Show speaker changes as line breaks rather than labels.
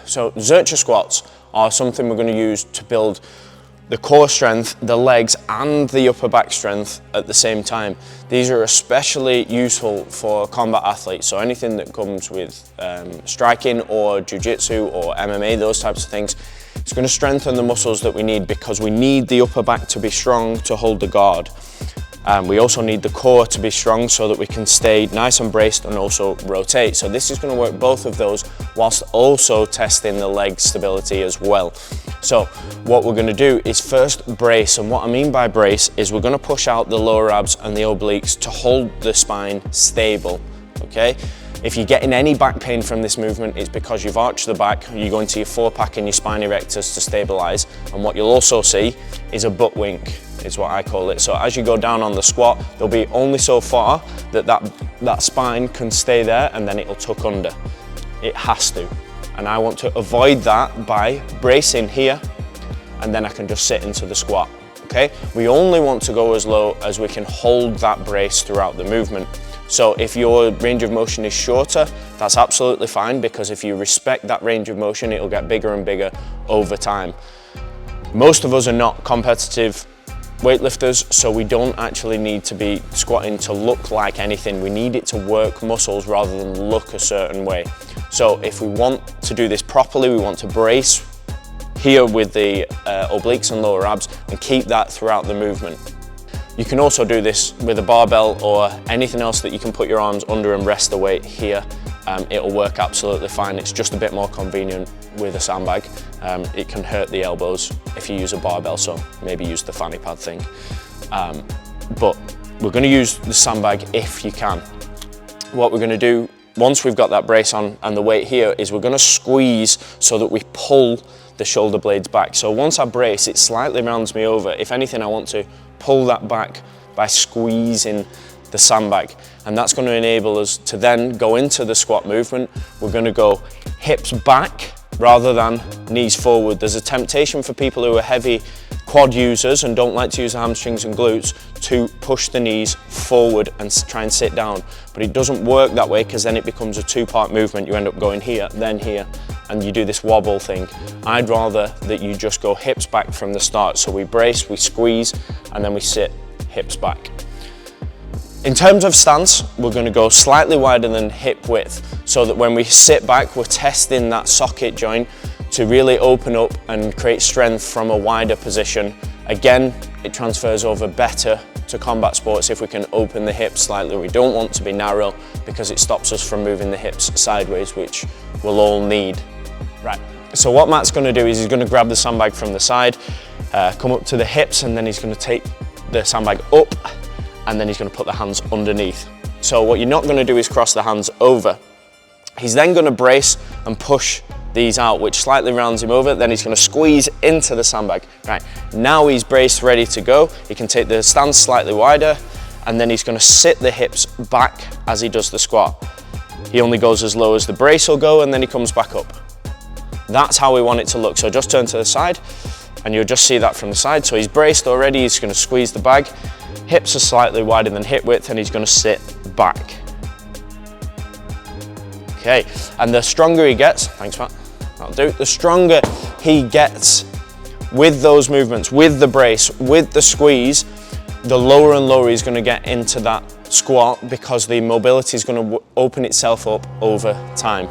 So Zercher squats are something we're going to use to build the core strength, the legs and the upper back strength at the same time. These are especially useful for combat athletes, so anything that comes with striking or jiu-jitsu or MMA, those types of things. It's going to strengthen the muscles that we need because we need the upper back to be strong to hold the guard. We also need the core to be strong so that we can stay nice and braced and also rotate. So this is going to work both of those whilst also testing the leg stability as well. So what we're going to do is first brace, and what I mean by brace is we're going to push out the lower abs and the obliques to hold the spine stable, okay? If you're getting any back pain from this movement, it's because you've arched the back, you go into your forepack and your spine erectors to stabilize, and what you'll also see is a butt wink, is what I call it. So as you go down on the squat, there'll be only so far that spine can stay there, and then it'll tuck under. It has to. And I want to avoid that by bracing here, and then I can just sit into the squat, okay? We only want to go as low as we can hold that brace throughout the movement. So if your range of motion is shorter, that's absolutely fine, because if you respect that range of motion, it'll get bigger and bigger over time. Most of us are not competitive weightlifters, so we don't actually need to be squatting to look like anything. We need it to work muscles rather than look a certain way. So if we want to do this properly, we want to brace here with the obliques and lower abs and keep that throughout the movement. You can also do this with a barbell or anything else that you can put your arms under and rest the weight here. It'll work absolutely fine. It's just a bit more convenient with a sandbag. It can hurt the elbows if you use a barbell, so maybe use the fanny pad thing. But we're going to use the sandbag if you can. What we're going to do, once we've got that brace on and the weight here, is we're going to squeeze so that we pull the shoulder blades back. So once I brace, it slightly rounds me over. If anything, I want to pull that back by squeezing the sandbag, and that's going to enable us to then go into the squat movement. We're going to go hips back rather than knees forward. There's a temptation for people who are heavy quad users and don't like to use the hamstrings and glutes to push the knees forward and try and sit down, but it doesn't work that way, because then it becomes a two-part movement. You end up going here, then here, and you do this wobble thing. I'd rather that you just go hips back from the start. So we brace, we squeeze, and then we sit hips back. In terms of stance, we're going to go slightly wider than hip width, so that when we sit back, we're testing that socket joint to really open up and create strength from a wider position. Again, it transfers over better to combat sports if we can open the hips slightly. We don't want to be narrow, because it stops us from moving the hips sideways, which we'll all need. Right, so what Matt's going to do is he's going to grab the sandbag from the side, come up to the hips, and then he's going to take the sandbag up, and then he's going to put the hands underneath. So what you're not going to do is cross the hands over. He's then going to brace and push these out, which slightly rounds him over. Then he's going to squeeze into the sandbag. Right, now he's braced, ready to go. He can take the stance slightly wider, and then he's going to sit the hips back as he does the squat. He only goes as low as the brace will go, and then he comes back up. That's how we want it to look. So just turn to the side, and you'll just see that from the side. So he's braced already. He's going to squeeze the bag. Hips are slightly wider than hip width, and he's going to sit back. Okay, and the stronger he gets, thanks Matt, that'll do. The stronger he gets with those movements, with the brace, with the squeeze, the lower and lower he's going to get into that squat, because the mobility is going to open itself up over time.